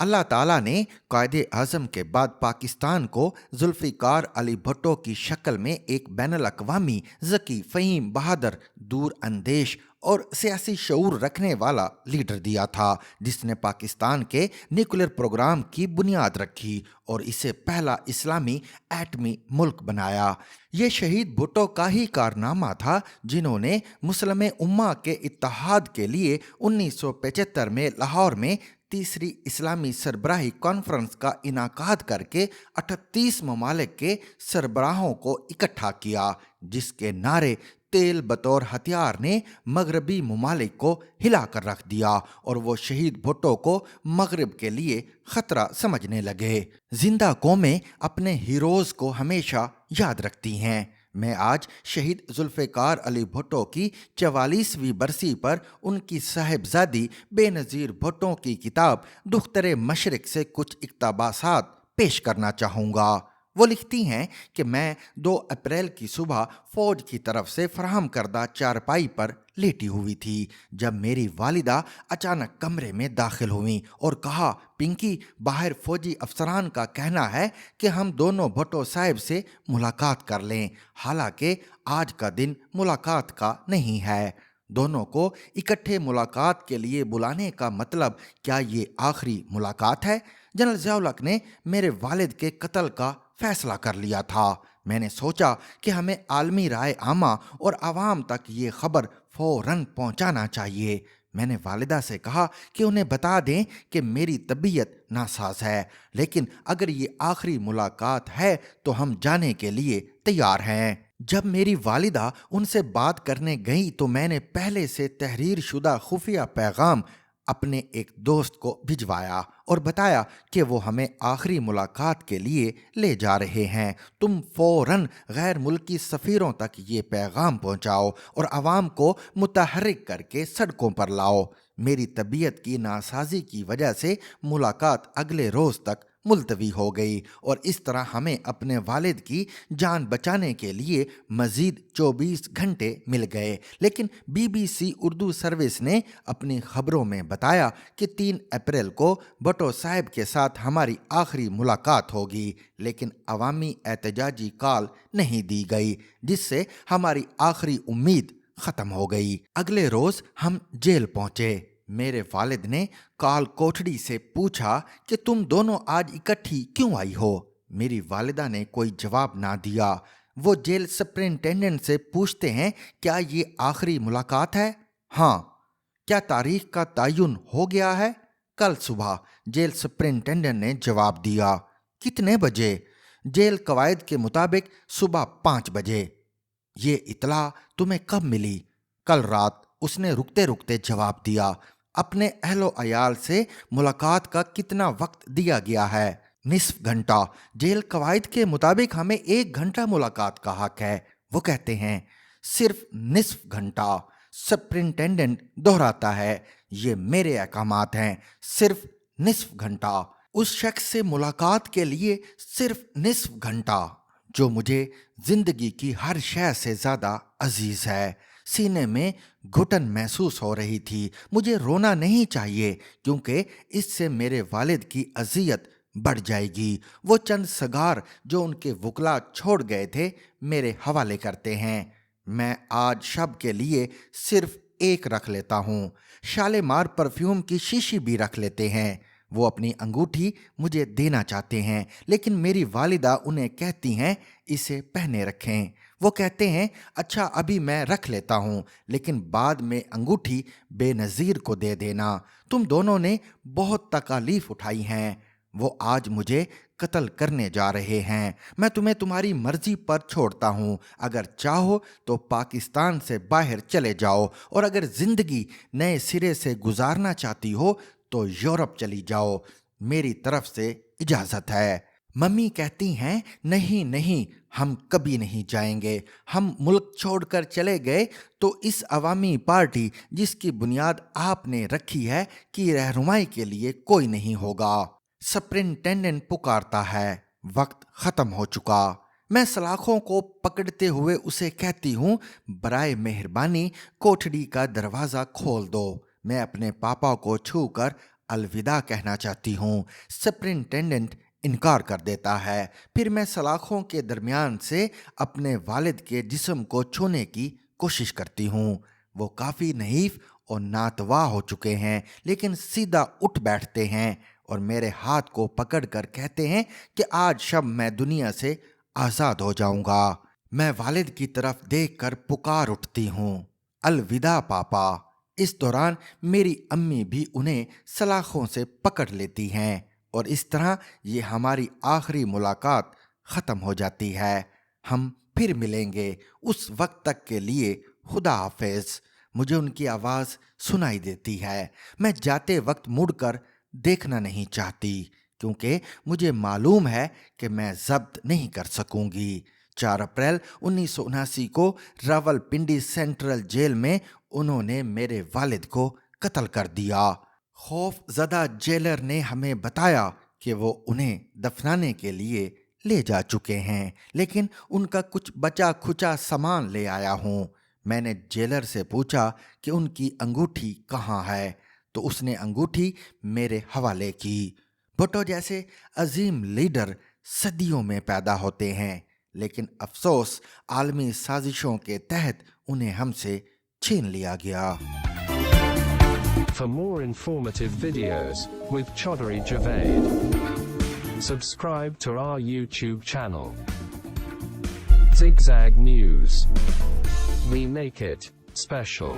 अल्लाह ताला ने कायदे आज़म के बाद पाकिस्तान को जुल्फ़िकार अली भुट्टो की शक्ल में एक बैनुल अक़वामी ज़की, फ़हीम, बहादुर, दूर अंदेश और सियासी शऊर रखने वाला लीडर दिया था, जिसने पाकिस्तान के न्यूक्लियर प्रोग्राम की बुनियाद रखी और इसे पहला इस्लामी एटमी मुल्क बनाया। ये शहीद भुट्टो का ही कारनामा था जिन्होंने मुस्लिम उम्मा के इत्तेहाद के लिए 1975 में लाहौर में तीसरी इस्लामी सरबराही कॉन्फ्रेंस का इनाकाद करके 38 ममालिक के सरबराहों को इकट्ठा किया, जिसके नारे तेल बतौर हथियार ने मगरबी ममालिक को हिला कर रख दिया और वो शहीद भुट्टो को मगरब के लिए खतरा समझने लगे। जिंदा कौमें अपने हीरोज को हमेशा याद रखती हैं। मैं आज शहीद जुल्फ़िकार अली भुट्टो की 44वीं बरसी पर उनकी साहिबजादी बेनज़ीर भुट्टो की किताब दुख्तर मशरिक से कुछ इक़्तिबासात पेश करना चाहूँगा। वो लिखती हैं कि मैं 2 अप्रैल की सुबह फौज की तरफ से फराहम करदा चारपाई पर लेटी हुई थी जब मेरी वालिदा अचानक कमरे में दाखिल हुई और कहा, पिंकी, बाहर फौजी अफसरान का कहना है कि हम दोनों भुट्टो साहब से मुलाकात कर लें, हालांकि आज का दिन मुलाकात का नहीं है। दोनों को इकट्ठे मुलाकात के लिए बुलाने का मतलब क्या ये आखिरी मुलाकात है? जनरल ज़िया-उल-हक ने मेरे वालिद के कत्ल का फैसला कर लिया था। मैंने सोचा कि हमें आलमी राय आमा और आवाम तक ये खबर फौरन पहुंचाना चाहिए। मैंने वालिदा से कहा कि उन्हें बता दें कि मेरी तबीयत नासाज है, लेकिन अगर ये आखिरी मुलाकात है तो हम जाने के लिए तैयार हैं। जब मेरी वालिदा उनसे बात करने गई तो मैंने पहले से तहरीर शुदा खुफिया पैगाम अपने एक दोस्त को भिजवाया और बताया कि वो हमें आखिरी मुलाकात के लिए ले जा रहे हैं। तुम फौरन गैर मुल्की सफ़ीरों तक ये पैगाम पहुंचाओ और आवाम को मुतहर्रिक करके सड़कों पर लाओ। मेरी तबीयत की नासाजी की वजह से मुलाकात अगले रोज़ तक मुलतवी हो गई और इस तरह हमें अपने वालिद की जान बचाने के लिए मज़ीद 24 घंटे मिल गए। लेकिन BBC उर्दू सर्विस ने अपनी खबरों में बताया कि 3 अप्रैल को भुट्टो साहब के साथ हमारी आखिरी मुलाकात होगी, लेकिन अवामी एहतजाजी कॉल नहीं दी गई, जिससे हमारी आखिरी उम्मीद ख़त्म हो गई। अगले रोज़ हम जेल पहुँचे। मेरे वालिद ने काल कोठड़ी से पूछा कि तुम दोनों आज इकट्ठी क्यों आई हो? मेरी वालिदा ने कोई जवाब ना दिया। वो जेल सुपरिटेंडेंट से पूछते हैं, क्या ये आखिरी मुलाकात है? हाँ। क्या तारीख का तयन हो गया है? कल सुबह, जेल सुपरिटेंडेंट ने जवाब दिया। कितने बजे? जेल कवायद के मुताबिक सुबह 5 बजे। ये इतला तुम्हें कब मिली? कल रात, उसने रुकते रुकते जवाब दिया। अपने अहलो अयाल से मुलाकात का कितना वक्त दिया गया है? निस्फ घंटा। जेल कवायद के मुताबिक हमें 1 घंटा मुलाकात का हक है। वो कहते हैं सिर्फ निस्फ घंटा। सुपरिटेंडेंट दोहराता है, ये मेरे अहकामात हैं, सिर्फ निस्फ घंटा। उस शख्स से मुलाकात के लिए सिर्फ निस्फ घंटा जो मुझे जिंदगी की हर शय से ज्यादा अजीज है। सीने में घुटन महसूस हो रही थी। मुझे रोना नहीं चाहिए क्योंकि इससे मेरे वालिद की अजियत बढ़ जाएगी। वो चंद सगार जो उनके वकला छोड़ गए थे मेरे हवाले करते हैं। मैं आज शब के लिए सिर्फ एक रख लेता हूँ। शालेमार परफ्यूम की शीशी भी रख लेते हैं। वो अपनी अंगूठी मुझे देना चाहते हैं, लेकिन मेरी वालिदा उन्हें कहती हैं इसे पहने रखें। वो कहते हैं अच्छा अभी मैं रख लेता हूँ, लेकिन बाद में अंगूठी बेनज़ीर को दे देना। तुम दोनों ने बहुत तकालीफ उठाई हैं। वो आज मुझे कत्ल करने जा रहे हैं। मैं तुम्हें तुम्हारी मर्जी पर छोड़ता हूँ। अगर चाहो तो पाकिस्तान से बाहर चले जाओ और अगर जिंदगी नए सिरे से गुजारना चाहती हो तो यूरोप चली जाओ। मेरी तरफ से इजाज़त है। मम्मी कहती हैं नहीं नहीं, हम कभी नहीं जाएंगे। हम मुल्क छोड़कर चले गए तो इस अवामी पार्टी जिसकी बुनियाद आपने रखी है की रहनुमाई के लिए कोई नहीं होगा। सुपरिटेंडेंट पुकारता है, वक्त खत्म हो चुका। मैं सलाखों को पकड़ते हुए उसे कहती हूँ बराए मेहरबानी कोठड़ी का दरवाज़ा खोल दो। मैं अपने पापा को छूकर अलविदा कहना चाहती हूँ। सुपरिंटेंडेंट इनकार कर देता है। फिर मैं सलाखों के दरमियान से अपने वालिद के जिस्म को छूने की कोशिश करती हूँ। वो काफ़ी नहीफ और नातवा हो चुके हैं, लेकिन सीधा उठ बैठते हैं और मेरे हाथ को पकड़कर कहते हैं कि आज शब मैं दुनिया से आज़ाद हो जाऊंगा। मैं वालिद की तरफ देखकर पुकार उठती हूँ, अलविदा पापा। इस दौरान मेरी अम्मी भी उन्हें सलाखों से पकड़ लेती हैं और इस तरह ये हमारी आखिरी मुलाकात ख़त्म हो जाती है। हम फिर मिलेंगे, उस वक्त तक के लिए खुदा हाफिज़। मुझे उनकी आवाज़ सुनाई देती है। मैं जाते वक्त मुड़कर देखना नहीं चाहती क्योंकि मुझे मालूम है कि मैं ज़ब्त नहीं कर सकूंगी। 4 अप्रैल 1979 को रावलपिंडी सेंट्रल जेल में उन्होंने मेरे वालिद को कत्ल कर दिया। खौफज़दा जेलर ने हमें बताया कि वो उन्हें दफनाने के लिए ले जा चुके हैं, लेकिन उनका कुछ बचा खुचा सामान ले आया हूँ। मैंने जेलर से पूछा कि उनकी अंगूठी कहाँ है, तो उसने अंगूठी मेरे हवाले की। भुट्टो जैसे अजीम लीडर सदियों में पैदा होते हैं, लेकिन अफसोस आलमी साजिशों के तहत उन्हें हमसे छीन लिया गया। For more informative videos with Chaudhary Javed, subscribe to our YouTube channel. Zigzag News. We make it special.